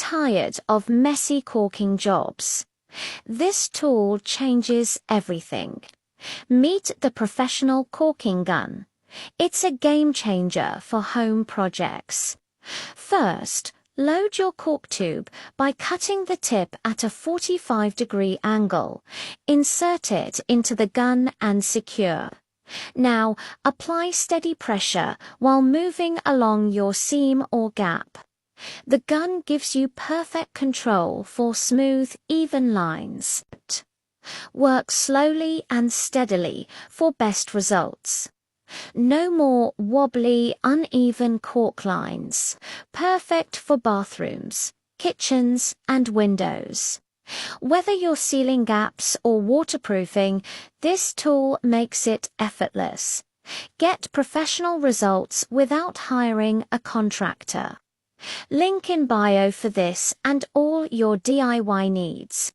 tired of messy caulking jobs? This tool changes everything. Meet the professional caulking gun. It's a game changer for home projects. First, load your caulk tube by cutting the tip at a 45-degree angle. Insert it into the gun and secure. Now, apply steady pressure while moving along your seam or gap. The gun gives you perfect control for smooth, even lines. Work slowly and steadily for best results. No more wobbly, uneven caulk lines. Perfect for bathrooms, kitchens, and windows. Whether you're sealing gaps or waterproofing, this tool makes it effortless. Get professional results without hiring a contractor. Link in bio for this and all your DIY needs.